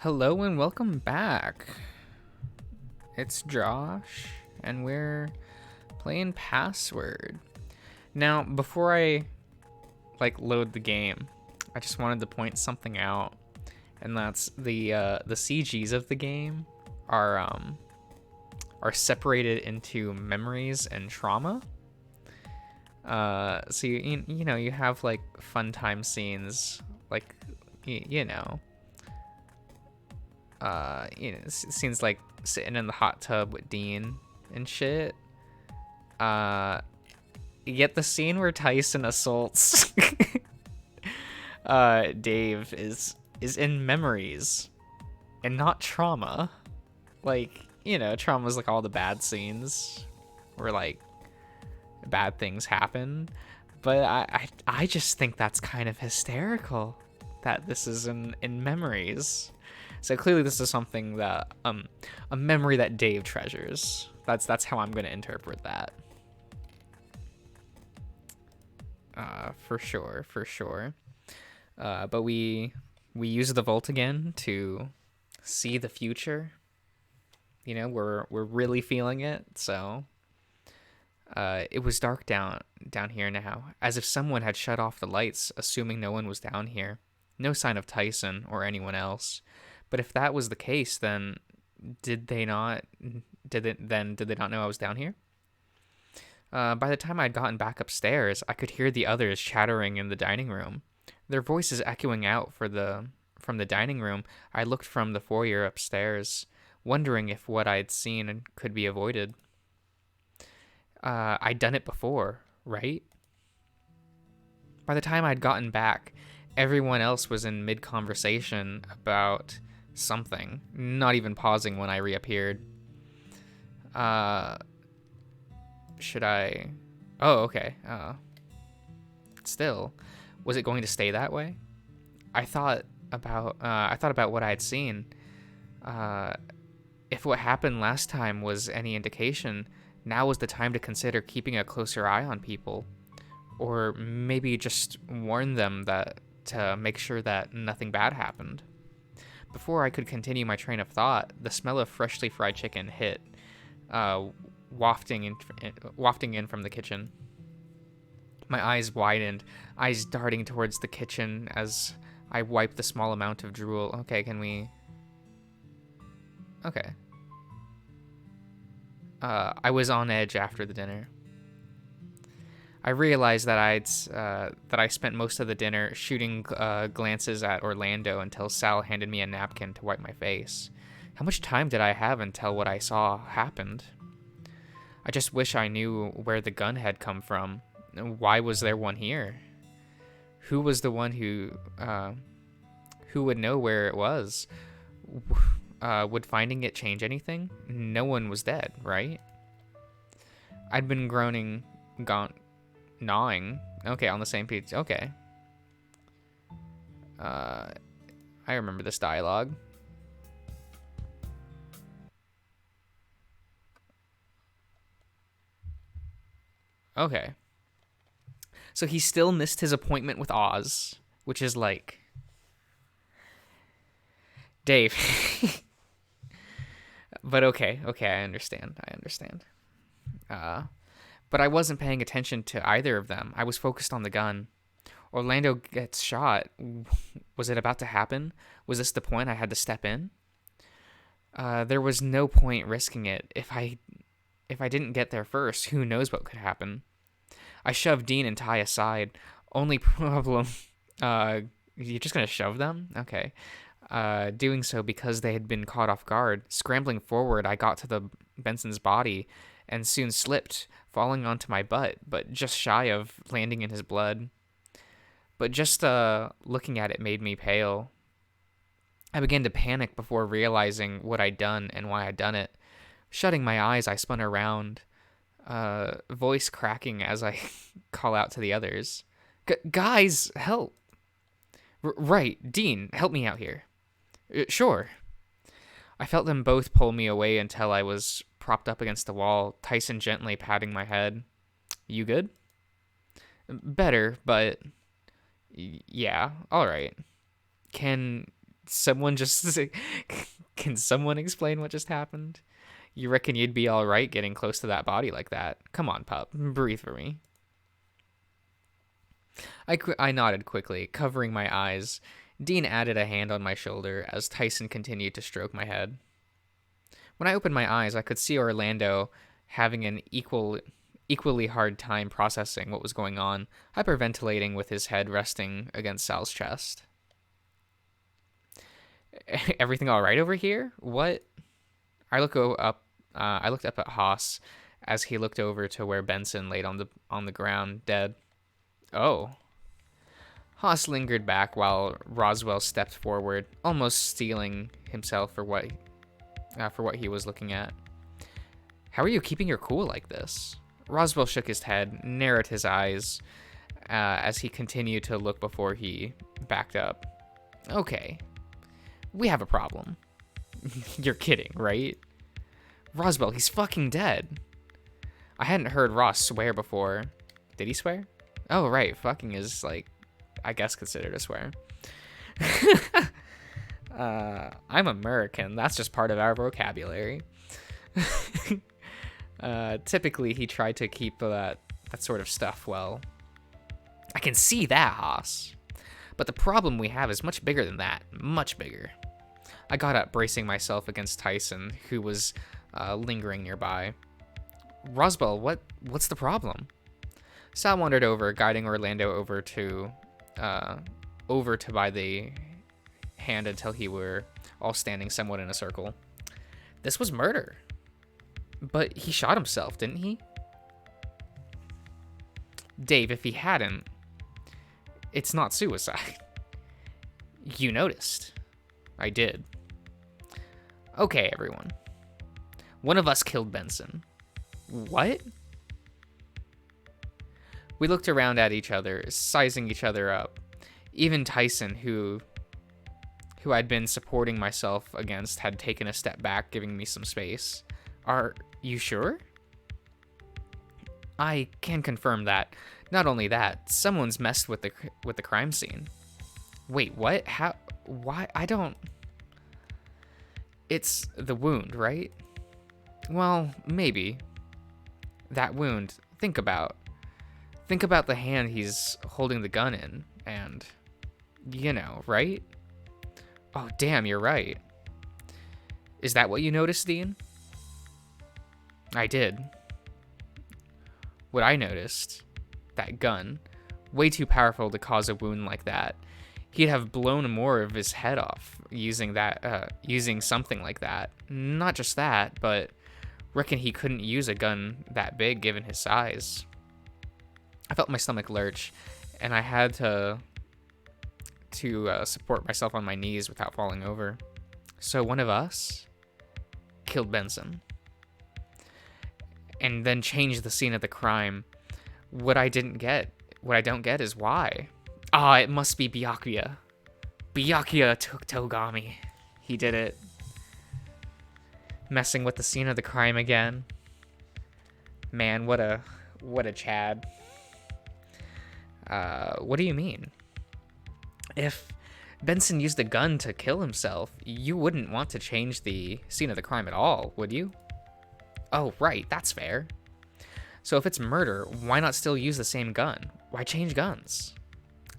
Hello and welcome back. It's Josh, and we're playing Password. Now, before I load the game, I just wanted to point something out, and that's the CGs of the game are separated into memories and trauma. So you have like fun time scenes, like you know scenes like sitting in the hot tub with Dean and shit. Yet the scene where Tyson assaults Dave is in memories and not trauma. Trauma is like all the bad scenes where like bad things happen. But I just think that's kind of hysterical that this is in memories. So clearly this is something that a memory that Dave treasures. That's how I'm gonna interpret that. For sure. But we use the vault again to see the future. We're really feeling it. So it was dark down here now, as if someone had shut off the lights, assuming no one was down here. No sign of Tyson or anyone else. But if that was the case, then did they not know I was down here? By the time I'd gotten back upstairs, I could hear the others chattering in the dining room, their voices echoing out from the dining room. I looked from the foyer upstairs, wondering if what I'd seen could be avoided. I'd done it before, right? By the time I'd gotten back, everyone else was in mid-conversation about something, not even pausing when I reappeared. Should I... Oh, okay. Still, was it going to stay that way? I thought about what I had seen. If what happened last time was any indication, now was the time to consider keeping a closer eye on people, or maybe just warn them that to make sure that nothing bad happened. Before I could continue my train of thought, the smell of freshly fried chicken hit, wafting in from the kitchen. My eyes widened, eyes darting towards the kitchen as I wiped the small amount of drool. Okay, can we... Okay. I was on edge after the dinner. I realized that I spent most of the dinner shooting glances at Orlando until Sal handed me a napkin to wipe my face. How much time did I have until what I saw happened? I just wish I knew where the gun had come from. Why was there one here? Who was the one who would know where it was? Would finding it change anything? No one was dead, right? I'd been gnawing. Okay, on the same page. Okay. I remember this dialogue. Okay. So he still missed his appointment with Oz, which is like... Dave. But okay, I understand. But I wasn't paying attention to either of them. I was focused on the gun. Orlando gets shot. Was it about to happen? Was this the point I had to step in? There was no point risking it. If I didn't get there first, who knows what could happen? I shoved Dean and Ty aside. Only problem... You're just gonna shove them? Okay. Doing so because they had been caught off guard. Scrambling forward, I got to the Benson's body and soon slipped, falling onto my butt, but just shy of landing in his blood. But just looking at it made me pale. I began to panic before realizing what I'd done and why I'd done it. Shutting my eyes, I spun around, voice cracking as I call out to the others. Guys, help! Right, Dean, help me out here. Sure. I felt them both pull me away until I was propped up against the wall, Tyson gently patting my head. You good? Better, but... Yeah, alright. Can Someone just can someone explain what just happened? You reckon you'd be all right getting close to that body like that? Come on, pup, breathe for me. I nodded quickly, covering my eyes. Dean added a hand on my shoulder as Tyson continued to stroke my head. When I opened my eyes, I could see Orlando having an equally hard time processing what was going on, hyperventilating with his head resting against Sal's chest. Everything all right over here? What? I looked up at Haas as he looked over to where Benson laid on the ground, dead. Oh. Haas lingered back while Roswell stepped forward, almost steeling himself for what he was looking at. How are you keeping your cool like this? Roswell shook his head, narrowed his eyes as he continued to look before he backed up. Okay, we have a problem. You're kidding, right? Roswell, he's fucking dead. I hadn't heard Ross swear before. Did he swear? Oh, right, fucking is, like, I guess considered a swear. I'm American. That's just part of our vocabulary. Typically, he tried to keep that sort of stuff well. I can see that, Haas. But the problem we have is much bigger than that. Much bigger. I got up, bracing myself against Tyson, who was lingering nearby. Roswell, what's the problem? Sal wandered over, guiding Orlando over to by the hand until he were all standing somewhat in a circle. This was murder. But he shot himself, didn't he? Dave, if he hadn't, it's not suicide. You noticed. I did. Okay, everyone. One of us killed Benson. What? We looked around at each other, sizing each other up. Even Tyson, who I'd been supporting myself against, had taken a step back, giving me some space. Are you sure? I can confirm that. Not only that, someone's messed with the crime scene. Wait, what? How? Why? I don't... It's the wound, right? Well, maybe. That wound, think about the hand he's holding the gun in, and, you know, right? Oh, damn, you're right. Is that what you noticed, Dean? I did. What I noticed, that gun, way too powerful to cause a wound like that. He'd have blown more of his head off using something like that. Not just that, but reckon he couldn't use a gun that big given his size. I felt my stomach lurch, and I had to support myself on my knees without falling over. So one of us killed Benson, and then changed the scene of the crime. What I don't get is why. It must be Byakuya. Byakuya took Togami. He did it. Messing with the scene of the crime again. Man, what a Chad. What do you mean? If Benson used a gun to kill himself, you wouldn't want to change the scene of the crime at all, would you? Oh, right, that's fair. So if it's murder, why not still use the same gun? Why change guns?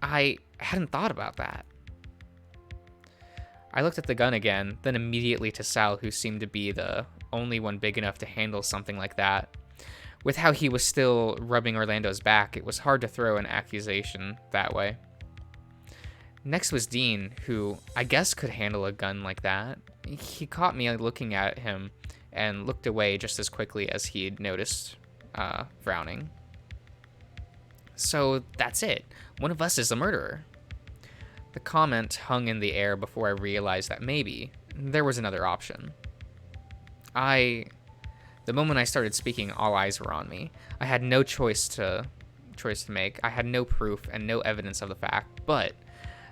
I hadn't thought about that. I looked at the gun again, then immediately to Sal, who seemed to be the only one big enough to handle something like that. With how he was still rubbing Orlando's back, it was hard to throw an accusation that way. Next was Dean, who I guess could handle a gun like that. He caught me looking at him and looked away just as quickly as he'd noticed, frowning. So that's it. One of us is the murderer. The comment hung in the air before I realized that maybe there was another option. The moment I started speaking, all eyes were on me. I had no choice to make. I had no proof and no evidence of the fact, but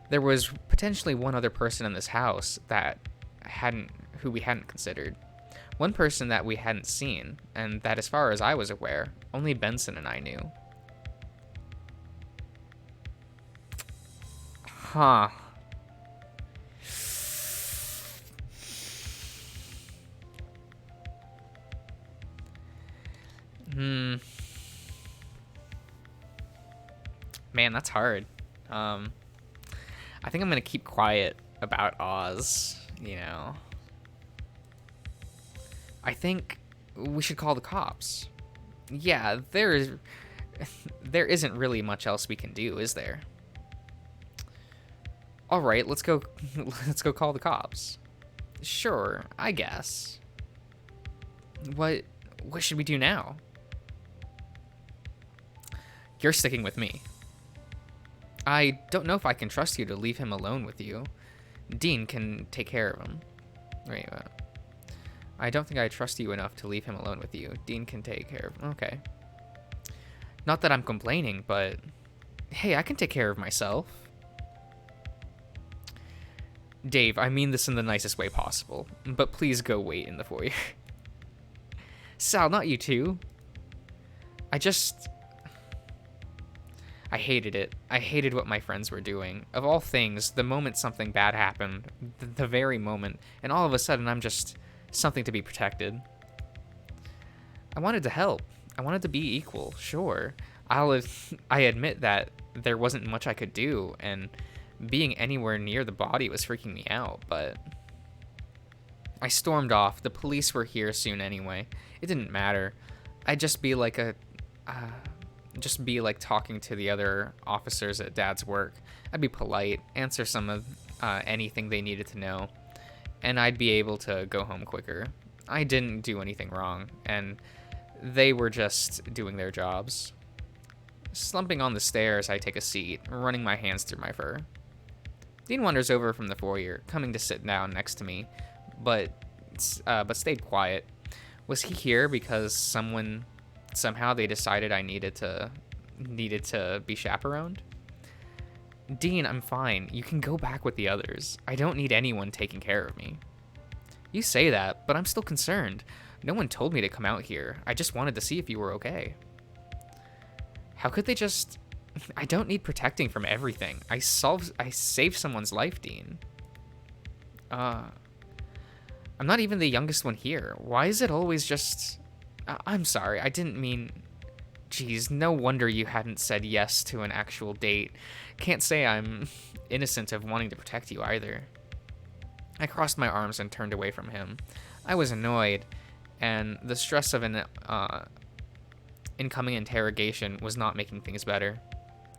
there was potentially one other person in this house who we hadn't considered. One person that we hadn't seen, and that, as far as I was aware, only Benson and I knew. Huh. Hmm. Man, that's hard. Um, I think I'm gonna keep quiet about Oz. I think we should call the cops. Yeah, there isn't really much else we can do, is there? All right, let's go. Let's go call the cops. Sure, I guess. What what should we do now? You're sticking with me. I don't know if I can trust you to leave him alone with you. Dean can take care of him. Wait, I don't think I trust you enough to leave him alone with you. Dean can take care of him. Okay. Not that I'm complaining, but hey, I can take care of myself. Dave, I mean this in the nicest way possible, but please go wait in the foyer. Sal, not you too. I hated it. I hated what my friends were doing. Of all things, the moment something bad happened, the very moment, and all of a sudden I'm just something to be protected. I wanted to help. I wanted to be equal, sure. I admit that there wasn't much I could do, and being anywhere near the body was freaking me out, but I stormed off. The police were here soon anyway. It didn't matter. I'd just be like talking to the other officers at Dad's work. I'd be polite, answer some of anything they needed to know, and I'd be able to go home quicker. I didn't do anything wrong, and they were just doing their jobs. Slumping on the stairs, I take a seat, running my hands through my fur. Dean wanders over from the foyer, coming to sit down next to me, but stayed quiet. Was he here because somehow they decided I needed to be chaperoned? Dean, I'm fine. You can go back with the others. I don't need anyone taking care of me. You say that, but I'm still concerned. No one told me to come out here. I just wanted to see if you were okay. How could they just... I don't need protecting from everything. I saved someone's life, Dean. I'm not even the youngest one here. Why is it always just... I'm sorry, I didn't mean... Geez, no wonder you hadn't said yes to an actual date. Can't say I'm innocent of wanting to protect you either. I crossed my arms and turned away from him. I was annoyed, and the stress of an incoming interrogation was not making things better.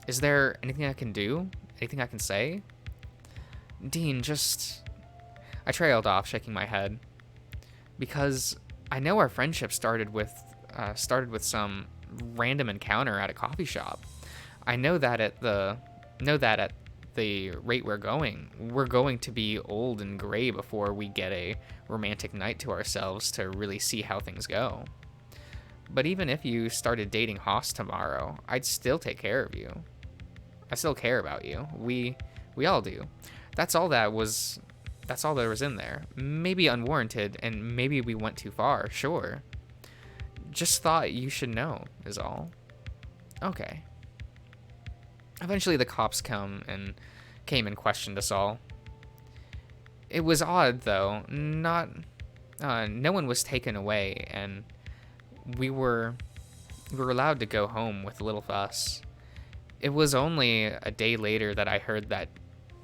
Is there anything I can do? Anything I can say? Dean, just... I trailed off, shaking my head. Because I know our friendship started with some random encounter at a coffee shop. I know that at the rate we're going to be old and gray before we get a romantic night to ourselves to really see how things go. But even if you started dating Haas tomorrow, I'd still take care of you. I still care about you. We all do. That's all there was in there. Maybe unwarranted, and maybe we went too far, sure. Just thought you should know, is all. Okay. Eventually the cops came and questioned us all. It was odd, though. No one was taken away, and we were allowed to go home with little fuss. It was only a day later that I heard that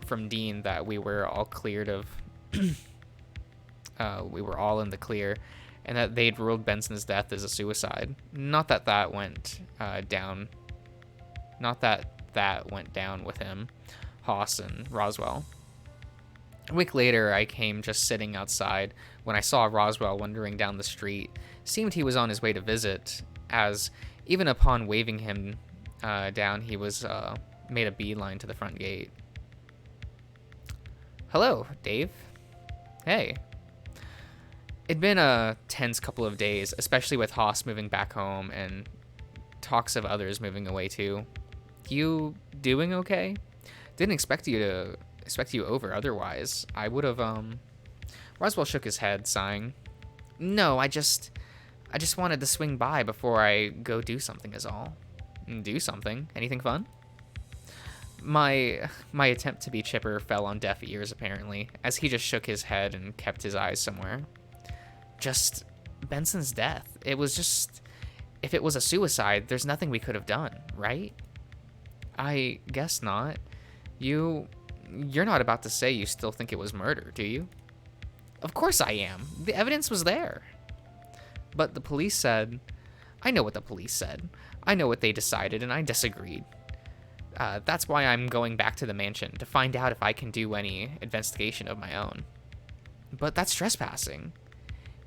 from Dean that we were all cleared of we were all in the clear, and that they'd ruled Benson's death as a suicide. Not that went down with him, Haas, and Roswell. A week later, I came just sitting outside when I saw Roswell wandering down the street. Seemed he was on his way to visit, as even upon waving him down, he was made a beeline to the front gate. Hello, Dave. Hey. It'd been a tense couple of days, especially with Haas moving back home and talks of others moving away too. You doing okay? Didn't expect you over otherwise. I would have Roswell shook his head, sighing. No, I just wanted to swing by before I go do something is all. Do something? Anything fun? My attempt to be chipper fell on deaf ears, apparently, as he just shook his head and kept his eyes somewhere. Just Benson's death. It was If it was a suicide, there's nothing we could have done, right? I guess not. You're not about to say you still think it was murder, do you? Of course I am. The evidence was there. But the police said... I know what the police said. I know what they decided, and I disagreed. That's why I'm going back to the mansion, to find out if I can do any investigation of my own. But that's trespassing.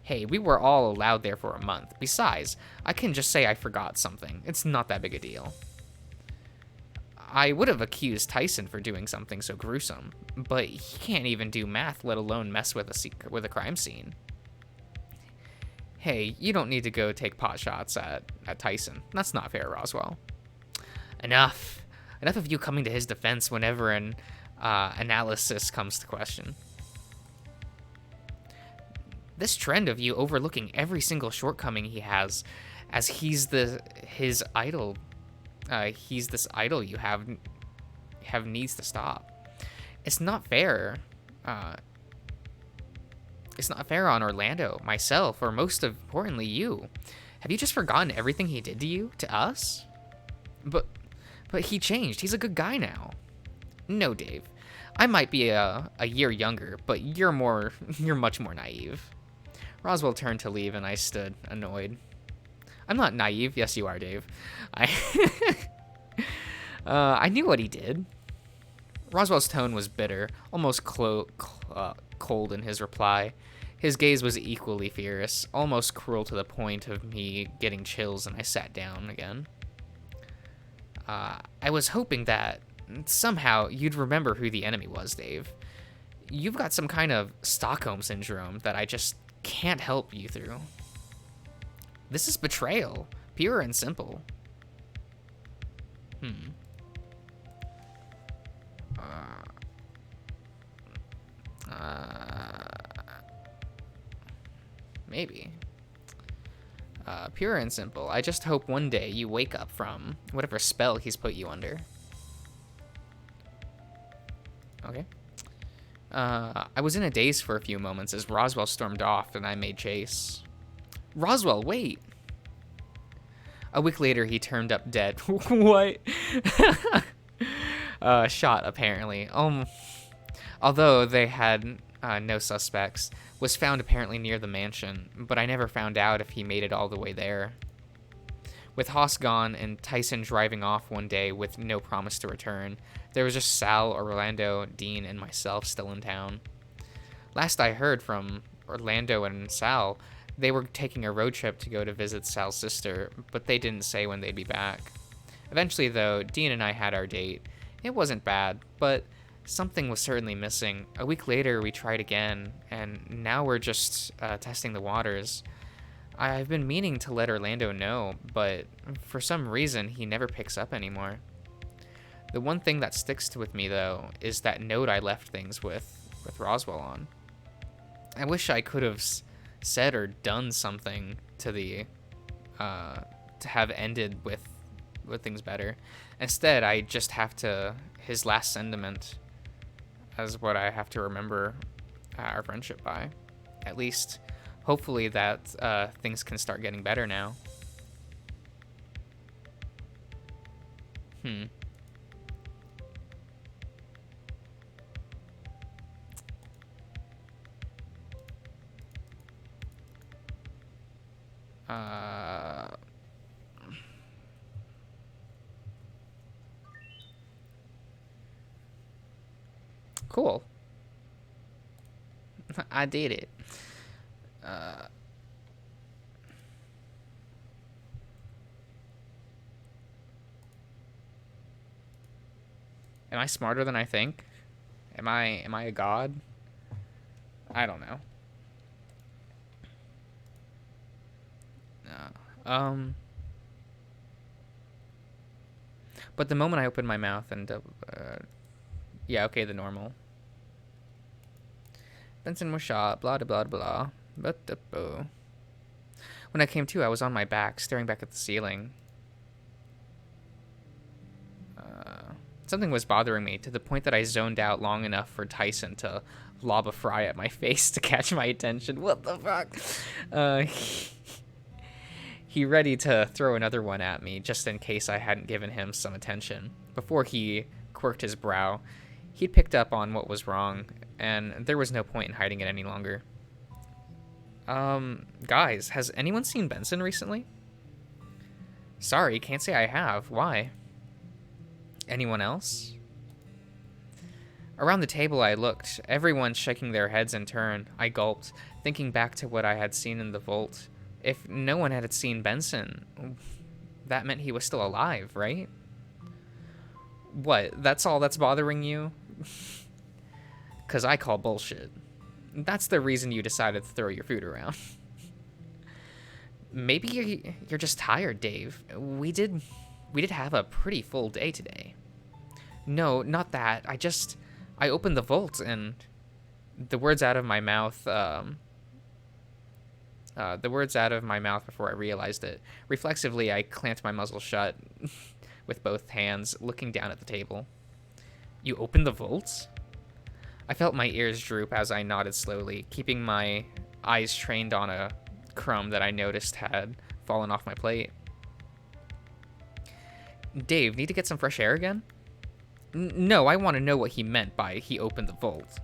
Hey, we were all allowed there for a month. Besides, I can just say I forgot something. It's not that big a deal. I would have accused Tyson for doing something so gruesome, but he can't even do math, let alone mess with a crime scene. Hey, you don't need to go take pot shots at Tyson. That's not fair, Roswell. Enough. Enough of you coming to his defense whenever an analysis comes to question. This trend of you overlooking every single shortcoming he has, as he's his idol. He's this idol you have needs to stop. It's not fair. It's not fair on Orlando, myself, or most importantly, you. Have you just forgotten everything he did to you, to us? But he changed. He's a good guy now. No, Dave. I might be a year younger, but you're much more naive. Roswell turned to leave, and I stood, annoyed. I'm not naive. Yes, you are, Dave. I knew what he did. Roswell's tone was bitter, almost cold in his reply. His gaze was equally fierce, almost cruel to the point of me getting chills, and I sat down again. I was hoping that somehow you'd remember who the enemy was, Dave. You've got some kind of Stockholm syndrome that I just can't help you through. This is betrayal, pure and simple. Maybe. Pure and simple. I just hope one day you wake up from whatever spell he's put you under. Okay. I was in a daze for a few moments as Roswell stormed off and I made chase. Roswell, wait! A week later, he turned up dead. What? Shot, apparently. Although they had no suspects, was found apparently near the mansion, but I never found out if he made it all the way there. With Haas gone and Tyson driving off one day with no promise to return, there was just Sal, Orlando, Dean, and myself still in town. Last I heard from Orlando and Sal, they were taking a road trip to go to visit Sal's sister, but they didn't say when they'd be back. Eventually, though, Dean and I had our date. It wasn't bad, but something was certainly missing. A week later, we tried again, and now we're just testing the waters. I've been meaning to let Orlando know, but for some reason, he never picks up anymore. The one thing that sticks with me, though, is that note I left things with Roswell on. I wish I could have said or done something to have ended with things better. Instead, I just have to, his last sentiment as what I have to remember our friendship by. At least, hopefully that things can start getting better now. Cool. I did it. Am I smarter than I think? Am I a god? I don't know. But the moment I opened my mouth and yeah, okay, the normal. Benson was shot, blah blah blah blah. When I came to, I was on my back, staring back at the ceiling. Something was bothering me to the point that I zoned out long enough for Tyson to lob a fry at my face to catch my attention. What the fuck? he ready to throw another one at me just in case I hadn't given him some attention. Before he quirked his brow, he'd picked up on what was wrong, and there was no point in hiding it any longer. Guys, has anyone seen Benson recently? Sorry, can't say I have. Why? Anyone else? Around the table I looked, everyone shaking their heads in turn. I gulped, thinking back to what I had seen in the vault. If no one had seen Benson, that meant he was still alive, right? What, that's all that's bothering you? 'Cause I call bullshit. That's the reason you decided to throw your food around. Maybe you're just tired, Dave. We did have a pretty full day today. No, not that. I opened the vault and the words out of my mouth before I realized it. Reflexively, I clamped my muzzle shut with both hands, looking down at the table. You opened the vault? I felt my ears droop as I nodded slowly, keeping my eyes trained on a crumb that I noticed had fallen off my plate. Dave, need to get some fresh air again? No, I want to know what he meant by he opened the vault.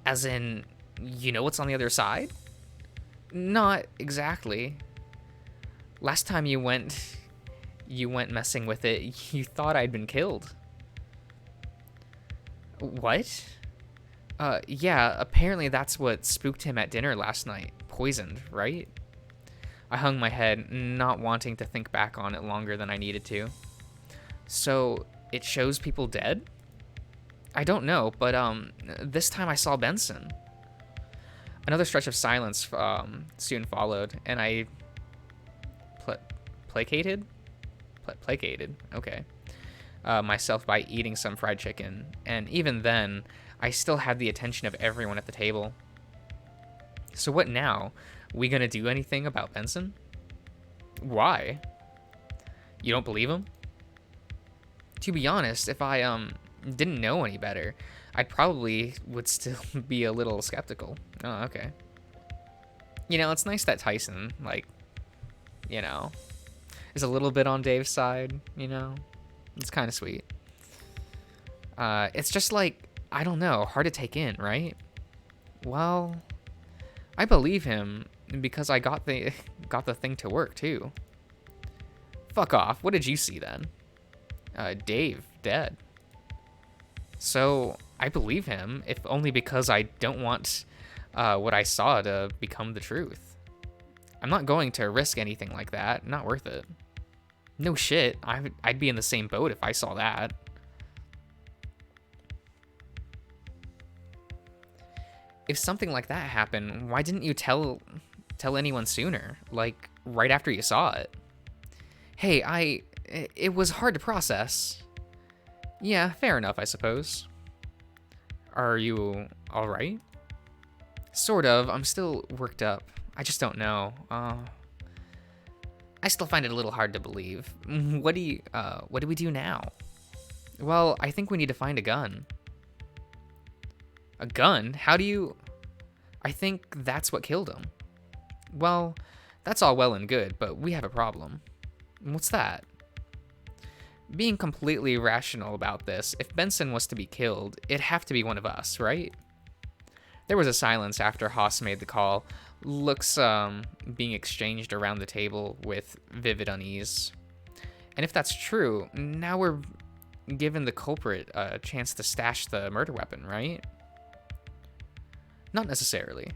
As in, you know what's on the other side? Not exactly. Last time you went messing with it, you thought I'd been killed. What? Yeah, apparently that's what spooked him at dinner last night. Poisoned, right? I hung my head, not wanting to think back on it longer than I needed to. So, it shows people dead? I don't know, but this time I saw Benson. Another stretch of silence soon followed, and I placated, okay, myself by eating some fried chicken, and even then, I still had the attention of everyone at the table. So what now? We gonna do anything about Benson? Why? You don't believe him? To be honest, if I didn't know any better, I probably would still be a little skeptical. Oh, okay. You know, it's nice that Tyson, like, you know, is a little bit on Dave's side, you know? It's kind of sweet. It's just like, I don't know, hard to take in, right? Well, I believe him because I got the thing to work too. Fuck off. What did you see then? Dave dead. So I believe him, if only because I don't want what I saw to become the truth. I'm not going to risk anything like that. Not worth it. No shit. I'd be in the same boat if I saw that. If something like that happened, why didn't you tell anyone sooner? Like, right after you saw it? Hey, it was hard to process. Yeah, fair enough, I suppose. Are you alright? Sort of. I'm still worked up. I just don't know. I still find it a little hard to believe. What do we do now? Well, I think we need to find a gun. A gun? How do you... I think that's what killed him. Well, that's all well and good, but we have a problem. What's that? Being completely rational about this, if Benson was to be killed, it'd have to be one of us, right? There was a silence after Haas made the call, looks being exchanged around the table with vivid unease. And if that's true, now we're giving the culprit a chance to stash the murder weapon, right? Not necessarily.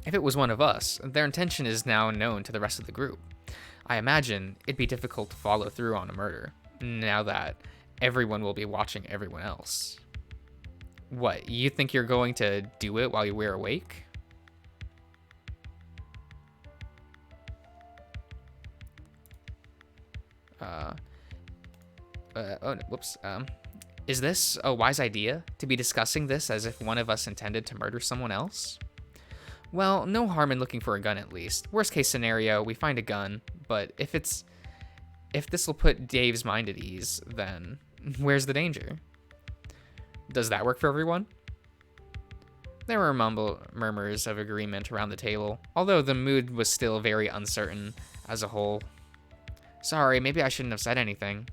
If it was one of us, their intention is now known to the rest of the group. I imagine it'd be difficult to follow through on a murder, now that everyone will be watching everyone else. What, you think you're going to do it while we're awake? Whoops. Is this a wise idea, to be discussing this as if one of us intended to murder someone else? Well, no harm in looking for a gun at least. Worst case scenario, we find a gun, but if this will put Dave's mind at ease, then where's the danger? Does that work for everyone? There were murmurs of agreement around the table, although the mood was still very uncertain as a whole. Sorry, maybe I shouldn't have said anything.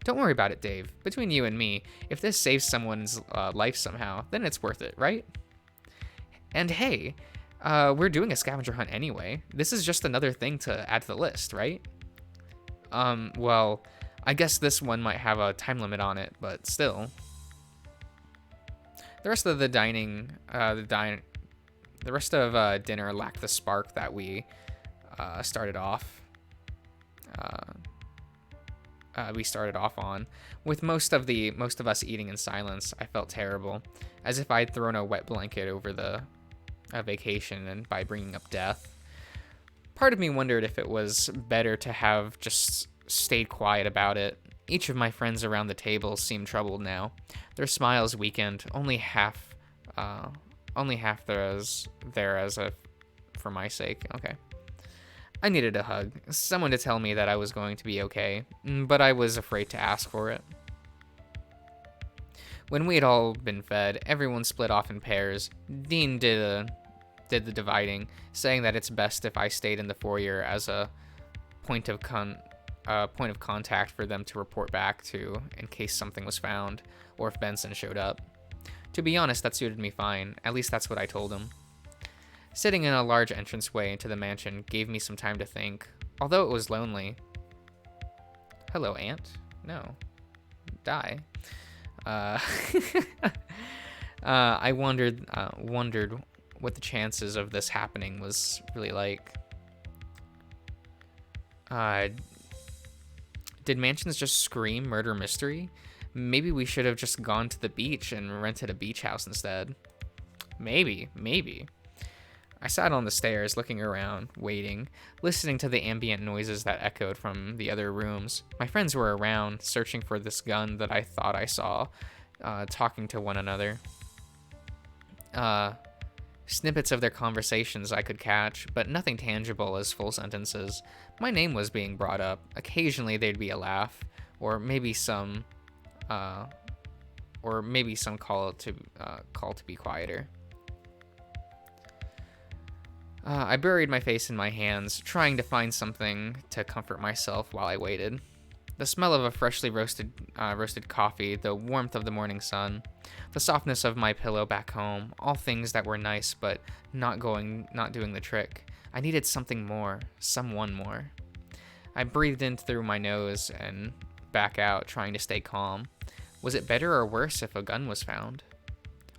Don't worry about it, Dave. Between you and me, if this saves someone's life somehow, then it's worth it, right? And hey, we're doing a scavenger hunt anyway. This is just another thing to add to the list, right? Well, I guess this one might have a time limit on it, but still. The rest of the dinner lacked the spark that we started off. We started off on. With most of us eating in silence, I felt terrible, as if I'd thrown a wet blanket over the vacation and by bringing up death. Part of me wondered if it was better to have just stayed quiet about it. Each of my friends around the table seemed troubled now. Their smiles weakened, only half there as a for my sake. Okay. I needed a hug, someone to tell me that I was going to be okay, but I was afraid to ask for it. When we had all been fed, everyone split off in pairs. Dean did the dividing, saying that it's best if I stayed in the foyer as a point of contact for them to report back to in case something was found or if Benson showed up. To be honest, that suited me fine. At least that's what I told him. Sitting in a large entranceway into the mansion gave me some time to think, although it was lonely. Hello, Aunt? No. Die. I wondered what the chances of this happening was really like. Did mansions just scream murder mystery? Maybe we should have just gone to the beach and rented a beach house instead. Maybe. I sat on the stairs, looking around, waiting, listening to the ambient noises that echoed from the other rooms. My friends were around, searching for this gun that I thought I saw, talking to one another. Snippets of their conversations I could catch, but nothing tangible as full sentences. My name was being brought up. Occasionally there'd be a laugh, or maybe some call to be quieter. I buried my face in my hands, trying to find something to comfort myself while I waited. The smell of a freshly roasted coffee, the warmth of the morning sun, the softness of my pillow back home, all things that were nice but not doing the trick. I needed something more, someone more. I breathed in through my nose and back out, trying to stay calm. Was it better or worse if a gun was found?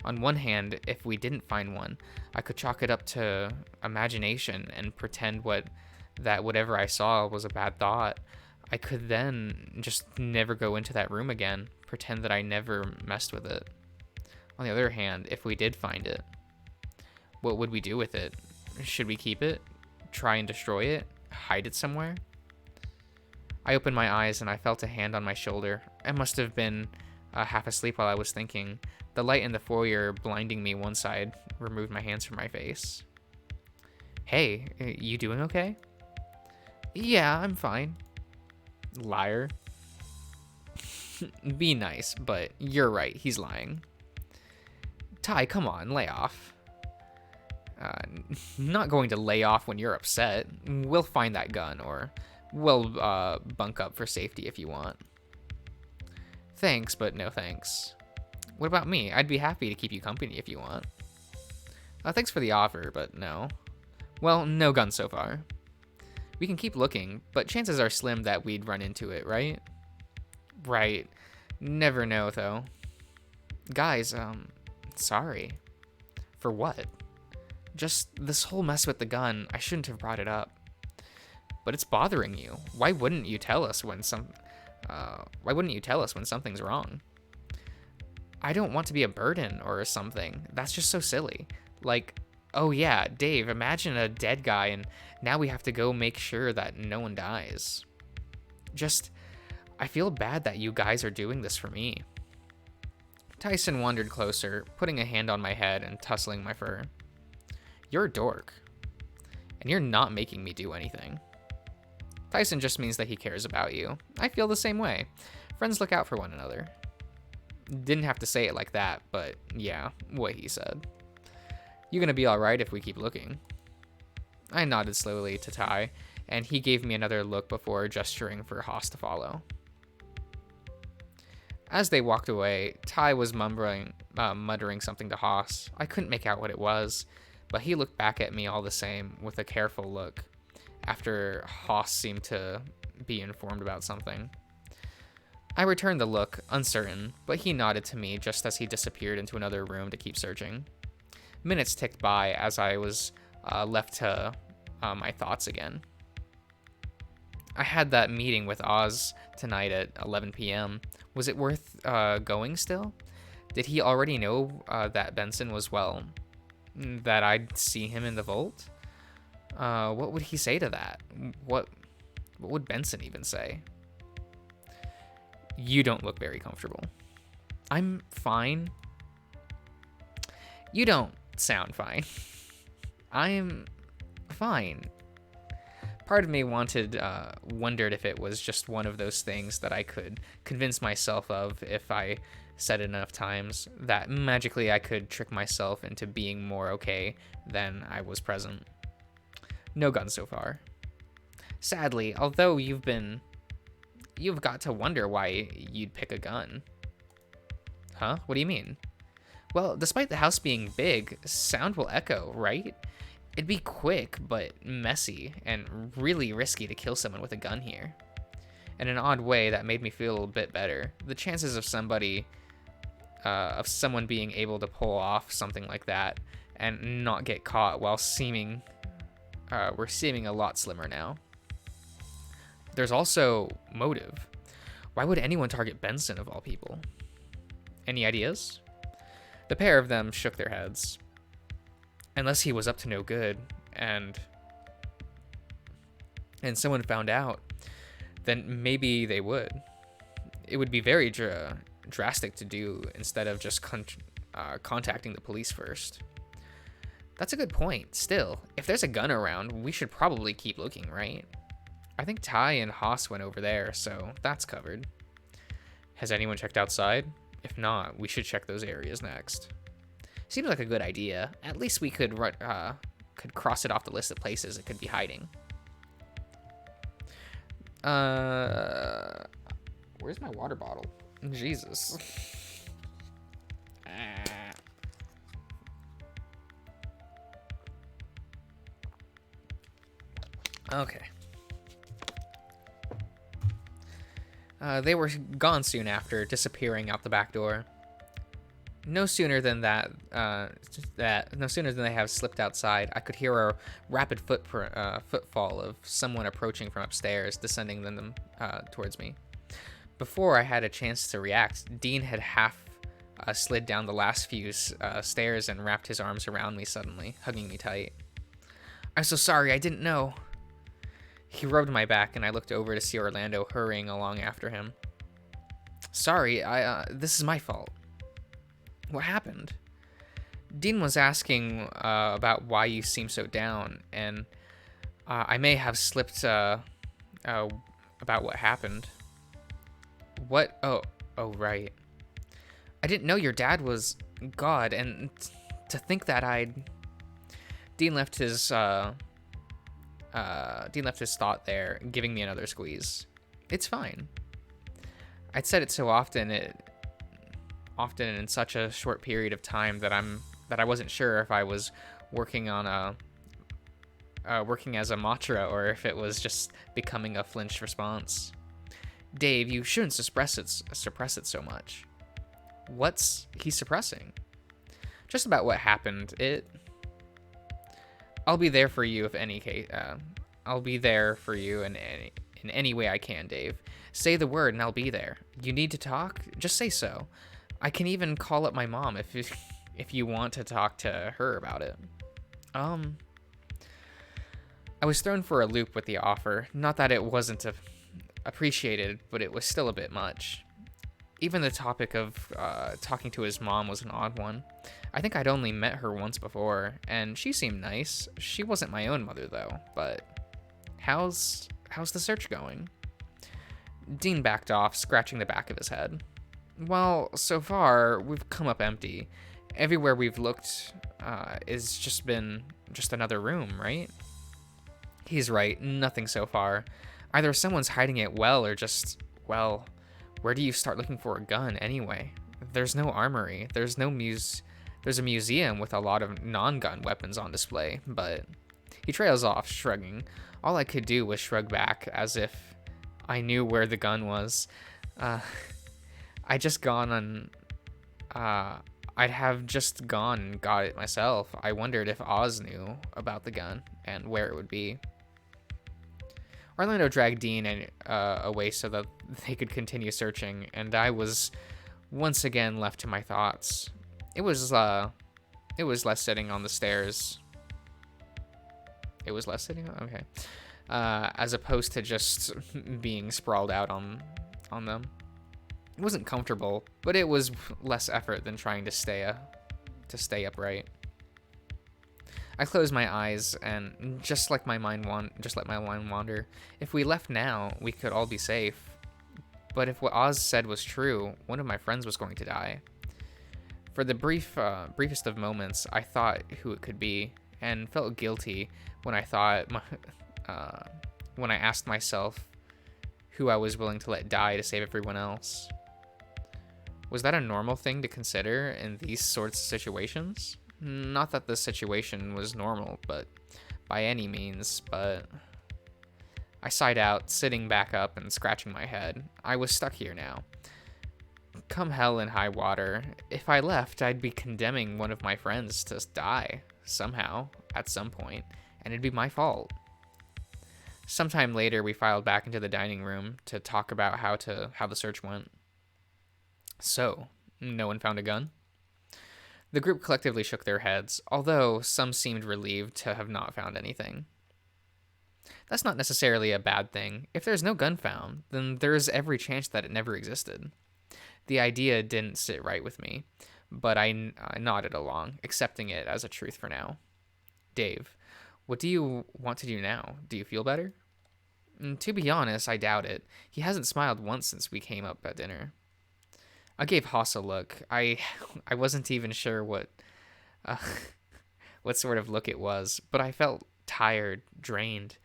On one hand, if we didn't find one, I could chalk it up to imagination and pretend that whatever I saw was a bad thought. I could then just never go into that room again, pretend that I never messed with it. On the other hand, if we did find it, what would we do with it? Should we keep it? Try and destroy it? Hide it somewhere? I opened my eyes and I felt a hand on my shoulder. I must have been half asleep while I was thinking. The light in the foyer blinding me one side removed my hands from my face. Hey, you doing okay? Yeah, I'm fine. Liar. Be nice, but you're right, he's lying. Ty, come on, lay off. Not going to lay off when you're upset. We'll find that gun, or we'll bunk up for safety if you want. Thanks, but no thanks. What about me? I'd be happy to keep you company if you want. Thanks for the offer, but no. Well, no gun so far. We can keep looking, but chances are slim that we'd run into it, right? Right. Never know, though. Guys, sorry. For what? Just this whole mess with the gun, I shouldn't have brought it up. But it's bothering you. Why wouldn't you tell us when something's wrong? I don't want to be a burden or something. That's just so silly. Like, oh yeah, Dave, imagine a dead guy and now we have to go make sure that no one dies. I feel bad that you guys are doing this for me. Tyson wandered closer, putting a hand on my head and tussling my fur. You're a dork. And you're not making me do anything. Tyson just means that he cares about you. I feel the same way. Friends look out for one another. Didn't have to say it like that, but yeah, what he said. You gonna be alright if we keep looking? I nodded slowly to Ty. and he gave me another look before gesturing for Haas to follow. As they walked away, Ty was muttering something to Haas. I couldn't make out what it was, but he looked back at me all the same with a careful look, after Haas seemed to be informed about something. I returned the look, uncertain, but he nodded to me just as he disappeared into another room to keep searching. Minutes ticked by as I was left to my thoughts again. I had that meeting with Oz tonight at 11 p.m. Was it worth going still? Did he already know that Benson was, well, that I'd see him in the vault? What would he say to that? What would Benson even say? You don't look very comfortable. I'm fine. You don't sound fine. I'm fine. Part of me wondered if it was just one of those things that I could convince myself of if I said it enough times, that magically I could trick myself into being more okay than I was present. No gun so far. Sadly, although you've got to wonder why you'd pick a gun. Huh? What do you mean? Well, despite the house being big, sound will echo, right? It'd be quick, but messy, and really risky to kill someone with a gun here. In an odd way, that made me feel a bit better. The chances of someone being able to pull off something like that and not get caught while were seeming a lot slimmer now. There's also motive. Why would anyone target Benson of all people? Any ideas? The pair of them shook their heads. Unless he was up to no good, and someone found out, then maybe they would. It would be very drastic to do instead of just contacting the police first. That's a good point. Still, if there's a gun around, we should probably keep looking, right? I think Ty and Haas went over there, so that's covered. Has anyone checked outside? If not, we should check those areas next. Seems like a good idea. At least we could cross it off the list of places it could be hiding. Where's my water bottle? Jesus. Okay. They were gone soon after, disappearing out the back door. No sooner than they have slipped outside, I could hear a rapid footfall of someone approaching from upstairs, descending them towards me. Before I had a chance to react, Dean had half slid down the last few stairs and wrapped his arms around me suddenly, hugging me tight. I'm so sorry, I didn't know. He rubbed my back, and I looked over to see Orlando hurrying along after him. Sorry, this is my fault. What happened? Dean was asking about why you seem so down, and I may have slipped about what happened. What? Oh, right. I didn't know your dad was God, and to think that Dean left his thought there, giving me another squeeze. It's fine. I'd said it so often in such a short period of time that I wasn't sure if I was working as a mantra or if it was just becoming a flinched response. Dave, you shouldn't suppress it so much. What's he suppressing? Just about what happened. I'll be there for you if any case. I'll be there for you in any way I can, Dave. Say the word and I'll be there. You need to talk? Just say so. I can even call up my mom if you want to talk to her about it. I was thrown for a loop with the offer. Not that it wasn't appreciated, but it was still a bit much. Even the topic of talking to his mom was an odd one. I think I'd only met her once before, and she seemed nice. She wasn't my own mother, though. But how's the search going? Dean backed off, scratching the back of his head. Well, so far, we've come up empty. Everywhere we've looked is just been another room, right? He's right, nothing so far. Either someone's hiding it well or just, well, where do you start looking for a gun anyway? There's no armory. There's a museum with a lot of non-gun weapons on display, but he trails off, shrugging. All I could do was shrug back as if I knew where the gun was. Uh, I just gone on uh, I'd have just gone and got it myself. I wondered if Oz knew about the gun and where it would be. Orlando dragged Dean away so that they could continue searching, and I was once again left to my thoughts. It was less sitting on the stairs. It was less sitting. Okay, as opposed to just being sprawled out on them. It wasn't comfortable, but it was less effort than trying to stay upright. I closed my eyes and just let my mind wander. If we left now, we could all be safe. But if what Oz said was true, one of my friends was going to die. For the briefest of moments, I thought who it could be, and felt guilty when when I asked myself who I was willing to let die to save everyone else. Was that a normal thing to consider in these sorts of situations? Not that this situation was normal, but by any means, but I sighed out, sitting back up and scratching my head. I was stuck here now. Come hell and high water, if I left, I'd be condemning one of my friends to die, somehow, at some point, and it'd be my fault. Sometime later, we filed back into the dining room to talk about how the search went. So, no one found a gun? The group collectively shook their heads, although some seemed relieved to have not found anything. That's not necessarily a bad thing. If there's no gun found, then there's every chance that it never existed. The idea didn't sit right with me, but I nodded along, accepting it as a truth for now. Dave, what do you want to do now? Do you feel better? To be honest, I doubt it. He hasn't smiled once since we came up at dinner. I gave Haas a look. I wasn't even sure uh, what sort of look it was, but I felt tired, drained.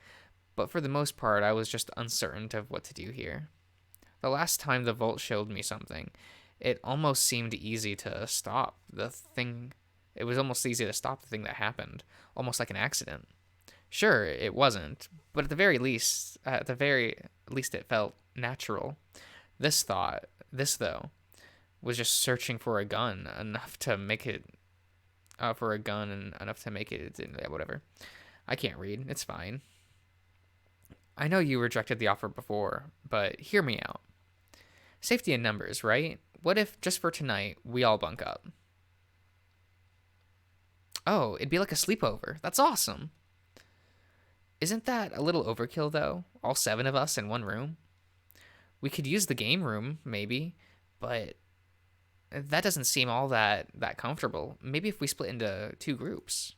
But for the most part, I was just uncertain of what to do here. The last time the Vault showed me something, it almost seemed easy to stop the thing. It was almost easy to stop the thing that happened, almost like an accident. Sure, it wasn't, but at the very least, it felt natural. This though, was just searching for a gun enough to make it, whatever. I can't read. It's fine. I know you rejected the offer before, but hear me out. Safety in numbers, right? What if, just for tonight, we all bunk up? Oh, it'd be like a sleepover. That's awesome. Isn't that a little overkill, though? All 7 of us in one room? We could use the game room, maybe, but that doesn't seem all that comfortable. Maybe if we split into 2 groups.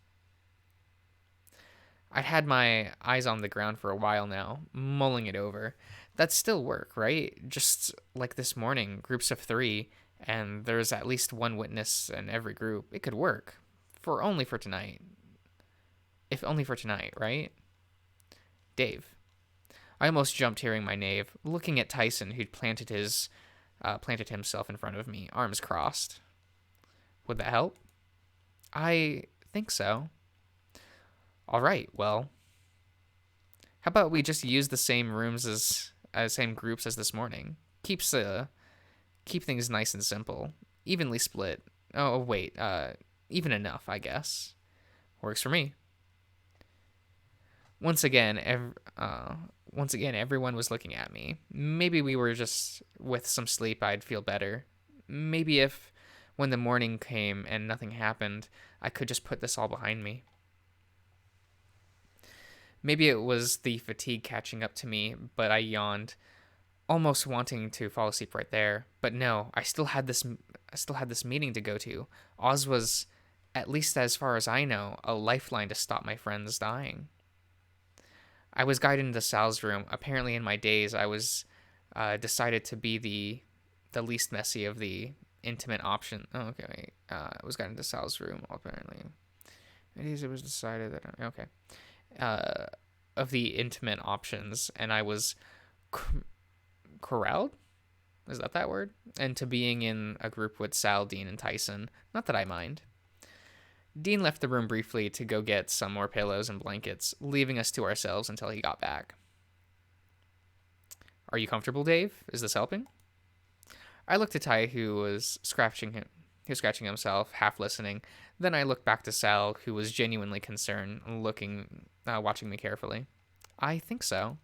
I'd had my eyes on the ground for a while now, mulling it over. That'd still work, right? Just like this morning, groups of 3, and there's at least 1 witness in every group. It could work. Only for tonight. If only for tonight, right? Dave. I almost jumped hearing my name, looking at Tyson, who'd planted himself in front of me, arms crossed. Would that help? I think so. All right, well, how about we just use the same rooms same groups as this morning? Keep things nice and simple, evenly split. Oh wait, even enough, I guess. Works for me. Once again, everyone was looking at me. Maybe we were just with some sleep, I'd feel better. Maybe if, when the morning came and nothing happened, I could just put this all behind me. Maybe it was the fatigue catching up to me, but I yawned, almost wanting to fall asleep right there. But no, I still had this meeting to go to. Oz was, at least as far as I know, a lifeline to stop my friends dying. I was guided into Sal's room. Apparently, in my days, I was decided to be the least messy of the intimate option. Oh, okay. I was guided into Sal's room. Apparently, in my days, it was decided that okay. of the intimate options, and I was c- corralled. Is that word? Into being in a group with Sal, Dean, and Tyson. Not that I mind. Dean left the room briefly to go get some more pillows and blankets, leaving us to ourselves until he got back. Are you comfortable, Dave? Is this helping? I looked at Ty, who was scratching himself, half listening. Then I looked back to Sal, who was genuinely concerned, watching me carefully. I think so.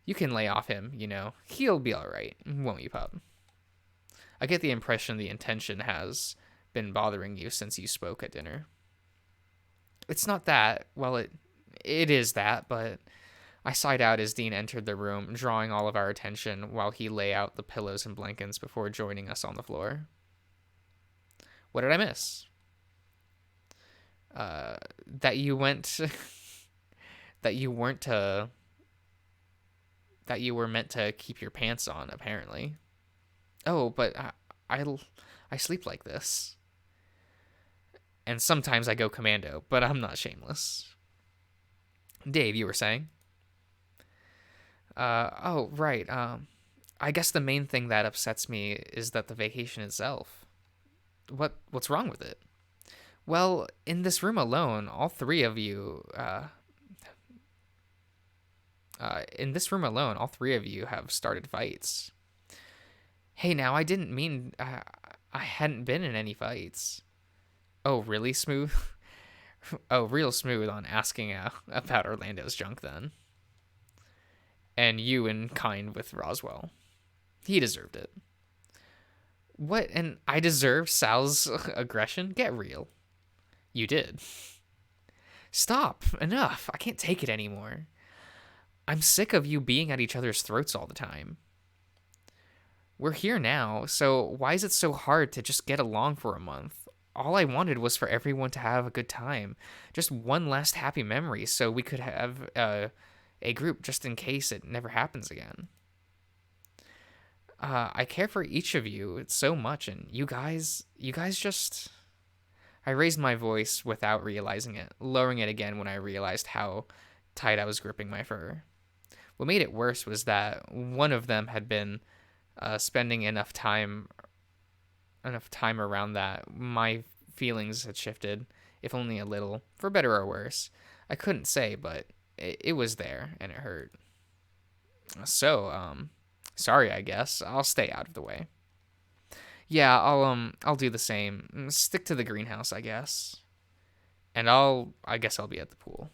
You can lay off him, you know. He'll be all right, won't you, pup? I get the impression the intention has been bothering you since you spoke at dinner. It's not that. Well, it is that, but I sighed out as Dean entered the room, drawing all of our attention while he lay out the pillows and blankets before joining us on the floor. What did I miss? That you went, that you weren't to, that you were meant to keep your pants on, apparently. Oh, but I sleep like this. And sometimes I go commando, but I'm not shameless. Dave, you were saying? Oh, right. I guess the main thing that upsets me is that the vacation itself. What's wrong with it? Well, in this room alone, all three of you, have started fights. Hey, now, I didn't mean, I hadn't been in any fights. Oh, really smooth? Oh, real smooth on asking about Orlando's junk then. And you in kind with Roswell. He deserved it. What? And I deserve Sal's aggression? Get real. You did. Stop. Enough. I can't take it anymore. I'm sick of you being at each other's throats all the time. We're here now, so why is it so hard to just get along for a month? All I wanted was for everyone to have a good time. Just one last happy memory so we could have a group just in case it never happens again. I care for each of you so much, and you guys just... I raised my voice without realizing it, lowering it again when I realized how tight I was gripping my fur. What made it worse was that one of them had been spending enough time around that my feelings had shifted, if only a little, for better or worse. I couldn't say, but it was there, and it hurt. So, sorry, I guess. I'll stay out of the way. Yeah, I'll do the same. Stick to the greenhouse, I guess. And I guess I'll be at the pool.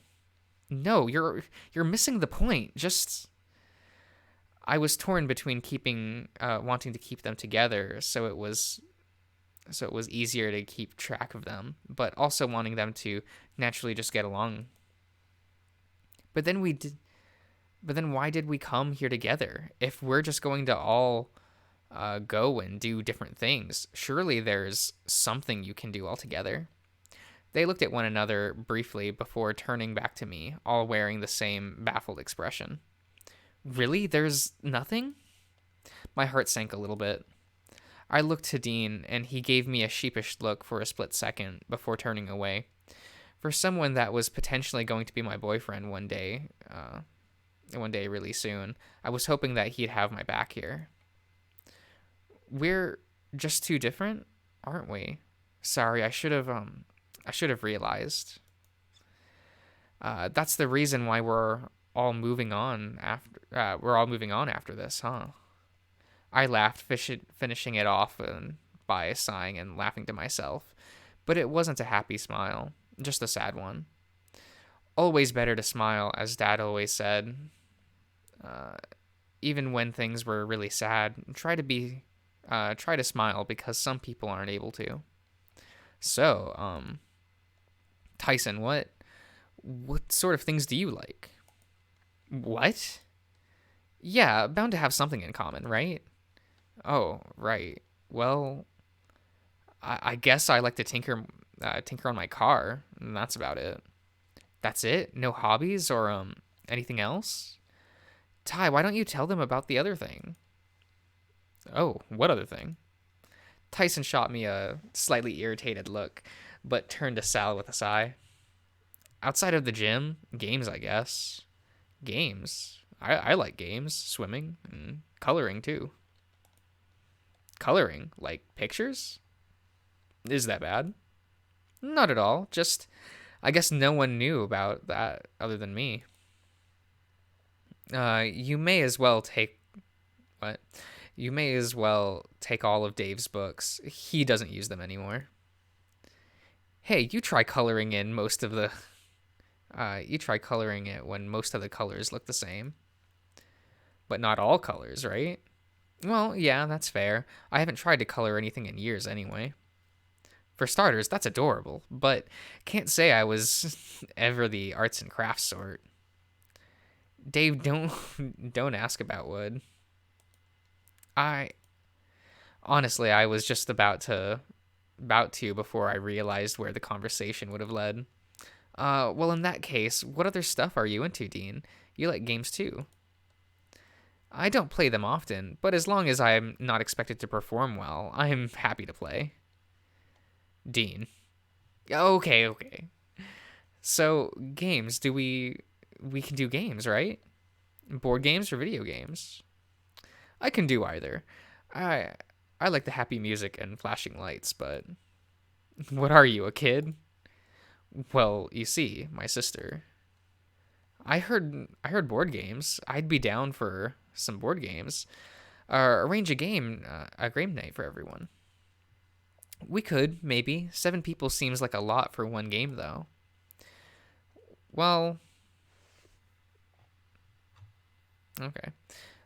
No, you're missing the point. Just, I was torn between wanting to keep them together, so it was easier to keep track of them, but also wanting them to naturally just get along. But then why did we come here together? If we're just going to all go and do different things, surely there's something you can do all together. They looked at one another briefly before turning back to me, all wearing the same baffled expression. Really? There's nothing? My heart sank a little bit. I looked to Dean, and he gave me a sheepish look for a split second before turning away. For someone that was potentially going to be my boyfriend one day really soon, I was hoping that he'd have my back here. We're just too different, aren't we? Sorry, I should have realized. That's the reason why we're all moving on after this, huh? I laughed, finishing it off by sighing and laughing to myself, but it wasn't a happy smile, just a sad one. Always better to smile, as Dad always said. Even when things were really sad, try to smile, because some people aren't able to. So, Tyson, what sort of things do you like? What? Yeah, bound to have something in common, right? Oh, right. Well, I guess I like to tinker on my car, and that's about it. That's it? No hobbies or anything else? Ty, why don't you tell them about the other thing? Oh, what other thing? Tyson shot me a slightly irritated look, but turned to Sal with a sigh. Outside of the gym, games, I guess. Games. I like games, swimming, and coloring too. Coloring? Like pictures? Is that bad? Not at all. Just, I guess no one knew about that other than me. You may as well take. What? You may as well take all of Dave's books. He doesn't use them anymore. Hey, you try coloring in most of the. You try coloring it when most of the colors look the same. But not all colors, right? Well, yeah, that's fair. I haven't tried to color anything in years anyway. For starters, that's adorable, but can't say I was ever the arts and crafts sort. Dave, don't don't ask about wood. I honestly, I was just about to before I realized where the conversation would have led. Well, in that case, what other stuff are you into, Dean? You like games too. I don't play them often, but as long as I'm not expected to perform well, I'm happy to play. Dean. Okay, okay. So, games, do we can do games, right? Board games or video games? I can do either. I I like the happy music and flashing lights, but what are you, a kid? Well, you see, my sister. I heard board games. I'd be down for some board games. Arrange a game night for everyone. We could, maybe. 7 people seems like a lot for one game, though. Well, okay.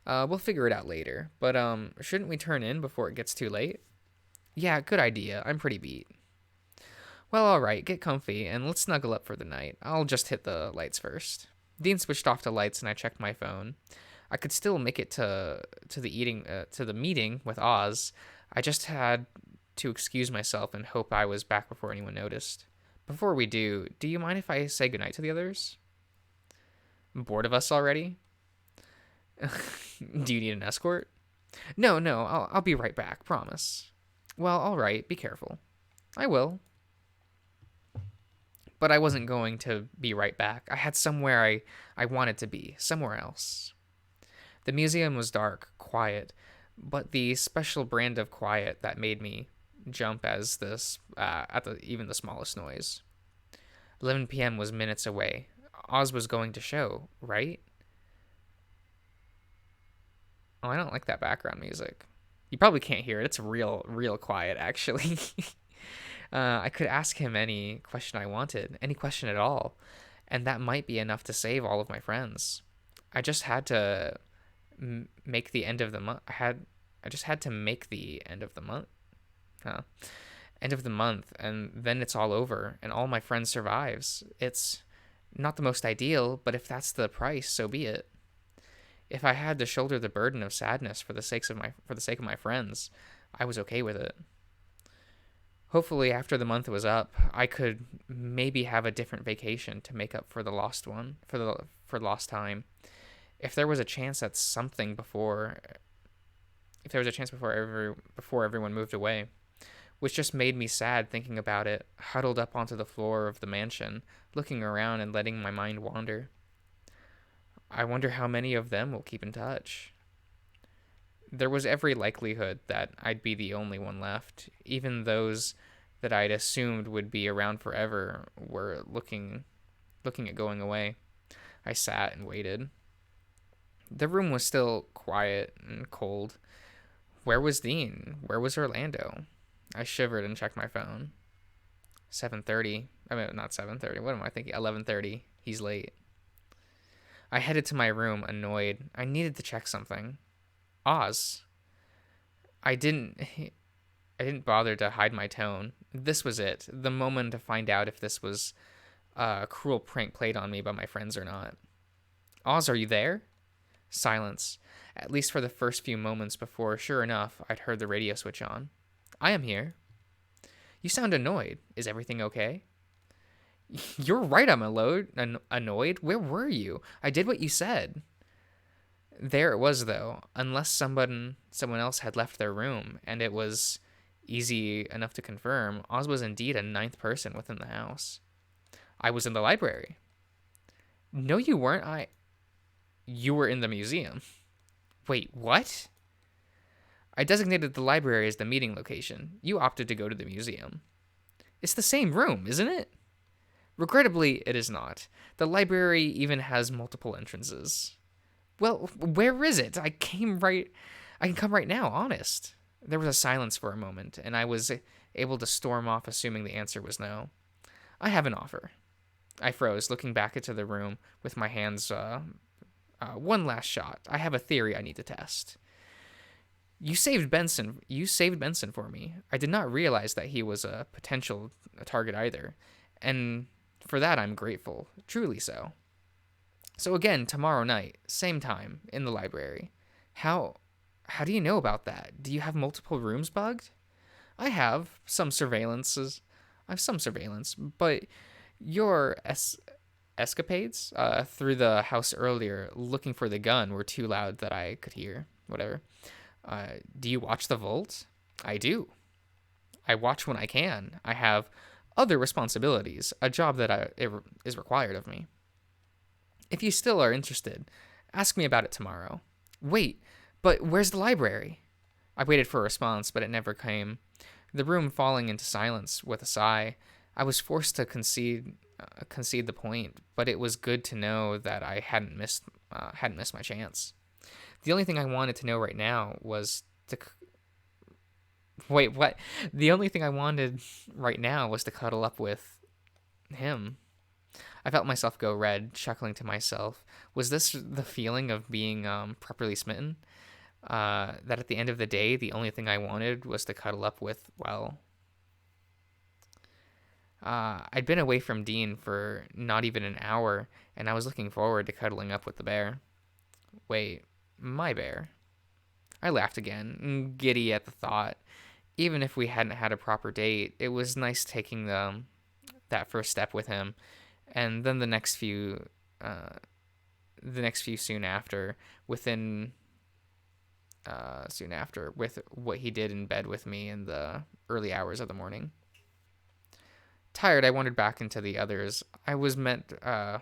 We'll figure it out later. But shouldn't we turn in before it gets too late? Yeah, good idea. I'm pretty beat. Well, all right. Get comfy and let's snuggle up for the night. I'll just hit the lights first. Dean switched off the lights and I checked my phone. I could still make it to the meeting with Oz. I just had to excuse myself and hope I was back before anyone noticed. Before we do you mind if I say goodnight to the others? Bored of us already? Do you need an escort? No, no, I'll be right back, promise. Well, all right, be careful. I will. But I wasn't going to be right back. I had somewhere I wanted to be, somewhere else. The museum was dark, quiet, but the special brand of quiet that made me jump as this at the even the smallest noise. 11 p.m. was minutes away. Oz was going to show, right? Oh, I don't like that background music. You probably can't hear it. It's real quiet, actually. I could ask him any question I wanted, any question at all, and that might be enough to save all of my friends. I just had to make the end of the month. I just had to make the end of the month. Huh. End of the month, and then it's all over, and all my friends survives. It's not the most ideal, but if that's the price, so be it. If I had to shoulder the burden of sadness for the sake of my friends, I was okay with it. Hopefully, after the month was up, I could maybe have a different vacation to make up for the lost one, for lost time. If there was a chance at something before, if there was a chance before everyone moved away, which just made me sad thinking about it, huddled up onto the floor of the mansion, looking around and letting my mind wander. I wonder how many of them will keep in touch. There was every likelihood that I'd be the only one left. Even those that I'd assumed would be around forever were looking at going away. I sat and waited. The room was still quiet and cold. Where was Dean? Where was Orlando? I shivered and checked my phone. 7:30. I mean, not 7:30. What am I thinking? 11:30. He's late. I headed to my room, annoyed. I needed to check something. Oz. I didn't I didn't bother to hide my tone. This was it, the moment to find out if this was a cruel prank played on me by my friends or not. Oz, are you there? Silence, at least for the first few moments before, sure enough, I'd heard the radio switch on. I am here. You sound annoyed. Is everything okay? You're right, I'm annoyed. Where were you? I did what you said. There it was, though, unless someone else had left their room, and it was easy enough to confirm, Oz was indeed a ninth person within the house. I was in the library. No, you weren't. You were in the museum. Wait, what? I designated the library as the meeting location. You opted to go to the museum. It's the same room, isn't it? Regrettably, it is not. The library even has multiple entrances. Well, where is it? I can come right now, honest. There was a silence for a moment, and I was able to storm off assuming the answer was no. I have an offer. I froze, looking back into the room with my hands one last shot. I have a theory I need to test. You saved Benson. You saved Benson for me. I did not realize that he was a potential target either, and for that I'm grateful. Truly so. So again, tomorrow night, same time, in the library. How do you know about that? Do you have multiple rooms bugged? I have some surveillances. I have some surveillance, but your escapades through the house earlier looking for the gun were too loud that I could hear. Whatever. Do you watch the vault? I do. I watch when I can. I have other responsibilities, a job that is required of me. If you still are interested, ask me about it tomorrow. Wait, but where's the library? I waited for a response, but it never came. The room falling into silence with a sigh. I was forced to concede the point, but it was good to know that I hadn't missed my chance. The only thing I wanted to know right now was to wait. What? The only thing I wanted right now was to cuddle up with him. I felt myself go red, chuckling to myself. Was this the feeling of being properly smitten? That at the end of the day, the only thing I wanted was to cuddle up with, well... I'd been away from Dean for not even an hour, and I was looking forward to cuddling up with the bear. Wait, my bear? I laughed again, giddy at the thought. Even if we hadn't had a proper date, it was nice taking that first step with him. And then the next few soon after, with what he did in bed with me in the early hours of the morning. Tired, I wandered back into the others. I was meant to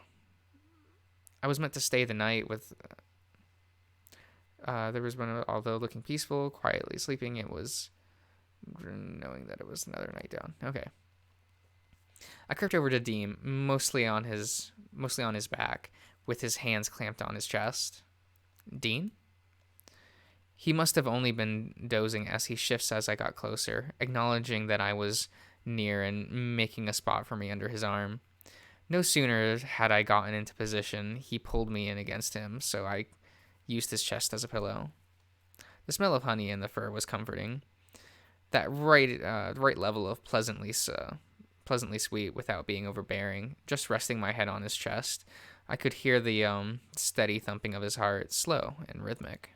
stay the night with. There was one, although looking peaceful, quietly sleeping. It was knowing that it was another night down. Okay. I crept over to Dean, mostly on his back, with his hands clamped on his chest. Dean? He must have only been dozing as he shifts as I got closer, acknowledging that I was near and making a spot for me under his arm. No sooner had I gotten into position, he pulled me in against him, so I used his chest as a pillow. The smell of honey in the fur was comforting. That right level of pleasantly sweet without being overbearing. Just resting my head on his chest, I could hear the steady thumping of his heart, slow and rhythmic.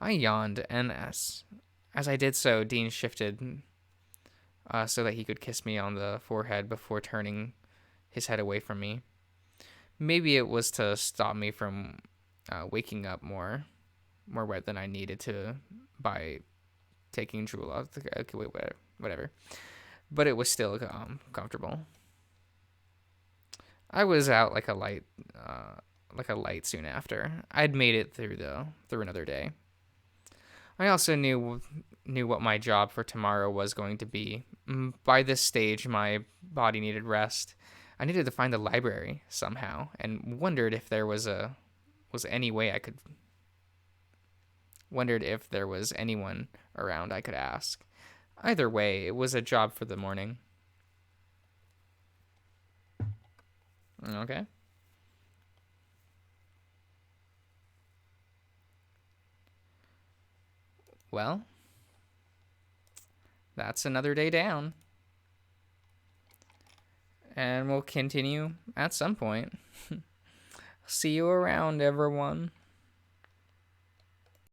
I yawned, and as I did so, Dean shifted so that he could kiss me on the forehead before turning his head away from me. Maybe it was to stop me from waking up more wet than I needed to by taking drool off. Okay, wait, whatever. But it was still comfortable. I was out like a light soon after. I'd made it through another day. I also knew what my job for tomorrow was going to be. By this stage, my body needed rest. I needed to find the library somehow, and wondered if there was anyone around I could ask. Either way, it was a job for the morning. Okay. Well, that's another day down. And we'll continue at some point. See you around, everyone.